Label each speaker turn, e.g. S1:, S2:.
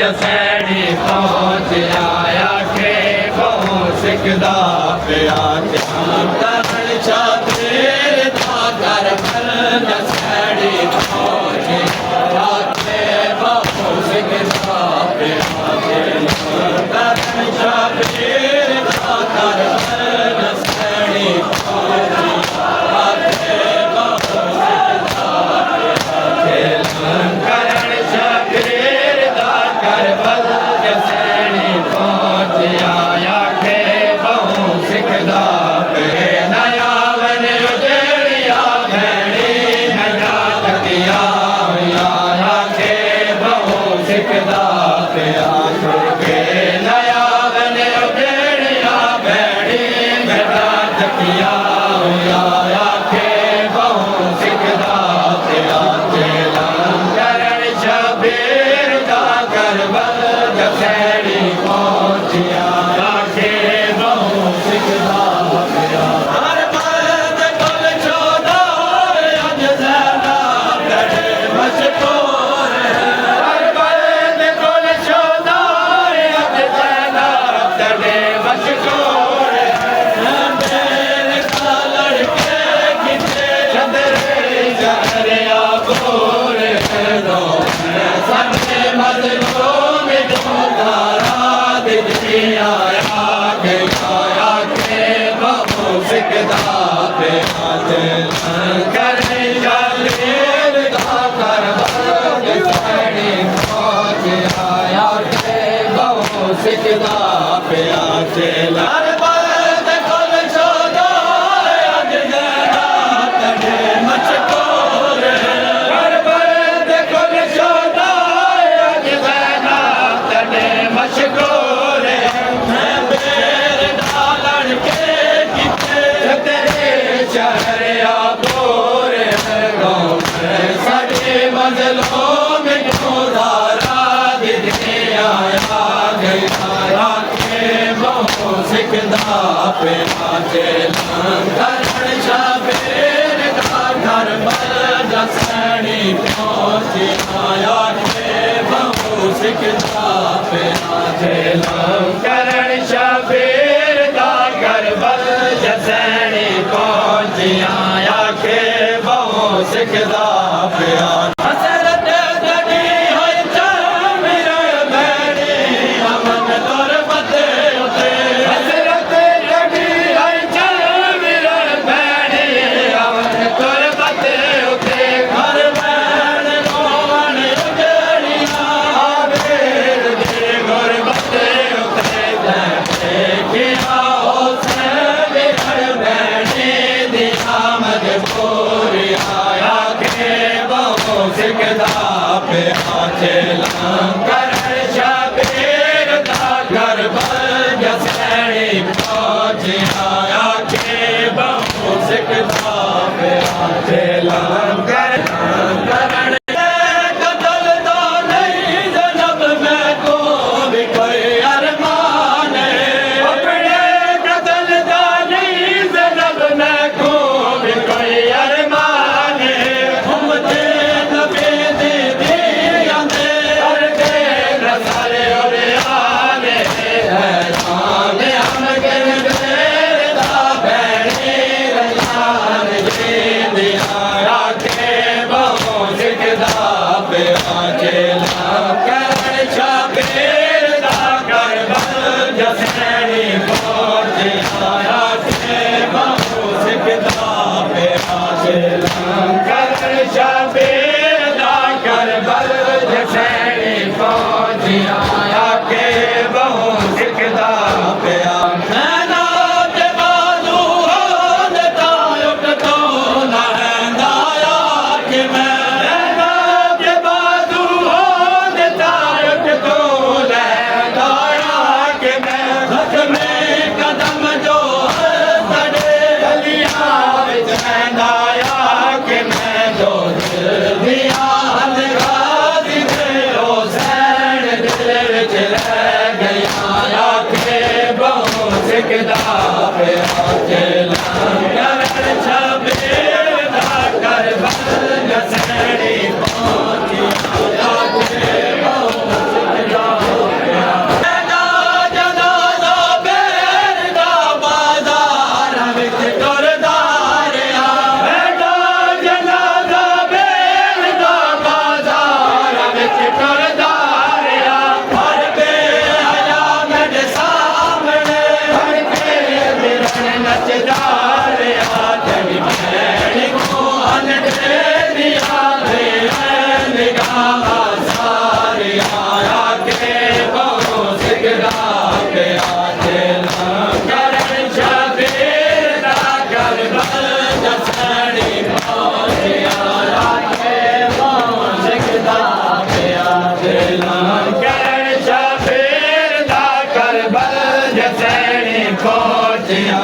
S1: जसैनी पहुँच आया के बहु सिकदा पिया तरण शाबीर दा कर पर जसैनी पहुँच आया के बहु सिकदा पिया तरण शाबीर दा कर पर जसैनी पहुँच आया के बहु सिकदा करण शाबीर दा कर पर जसैनी पहुँच आया के बहु सिकदा नया वन उजड़िया भैणी नया तकिया आया के बहु सिकदा पिया के नया वन उजड़िया भैणी नया तकिया आया के बहु सिकदा पिया करण शाबीर दा कर पर जसैनी पहुँच आया के बहु सिकदा पिया हर बल्द कुल चौदार अज ज़ैनब तड़े मशहूर हर बल्द कुल चौदार अज ज़ैनब तड़े मशहूर मेरे का लड़के किते चंदरे जहरिया बोर दो सबसे मजलूम धारा दिखिया आया के बहु सिकदा पिया करे शाबीर दा कर पर जसैनी पहुँच आया के बहु सिकदा पिया हर बल्द कुल चौदार अज ज़ैनब तड़े मशहूर हर बल्द कुल चौदार अज ज़ैनब तड़े मशहूर मेरे डालड़ के किते तेरे शहर बोर गाँव सड़े मजलूम धारा दिखिया आया के बहु सिकदा पिया करण शाबीर दा कर पर जसैनी पहुँच आया के बहु सिकदा पिया करण शाबीर दा कर पर जसैनी पहुँच आया के बहु सिकदा पिया हसरत दड़ी होई चामिर भैणी अमन तोर बते उते हसरत दड़ी होई चामिर भैणी अमन तोर बते उते घर बैण रोवन उजड़िया आबेर दे घर बते उते किया हुसैन घर भैणी दी आमद पूर आया के बहु सिकदा पिया करण शाबीर दा कर पर जसैनी पहुँच आया के बहु सिकदा पिया करण कतल तो नहीं ज़ैनब में को भी कोई अरमान अपने कतल तो नहीं ज़ैनब में को भी कोई अरमान उम्मते नबी दी दिया दे हर के रसाले और आने हैरान हम गिन गए दा भैणी रैयान जी दिया के बहु सिकदा पिया करण शाबीर दा कर पर जसैनी पहुँच आया के बहु सिकदा पिया करण शाबीर दा कर पर जसैनी पहुँच आया के बहु सिकदा पिया नैना के बाजू हो देता उठ तो ना हैंदा के मैं नैना के बाजू हो देता उठ तो लहंदा के मैं हथ में कदम जो तड़े गलियां विच हैंदा के मैं जो दिया गाजी दे हुसैन दिल विच रह गया के बहु सिकदा पिया करण शाबीर दा कर पर जसैनी पहुँच आया के बहु सिकदा नचदा रहा तेरी भैन को अनके दिया निगाह सारे आया के बहु सिगरा पे आते लंगर शबीर दा करबल दसनी पहुंचिया के बहु सिगरा पे आते लंगर शबीर दा करबल दसनी पहुंचिया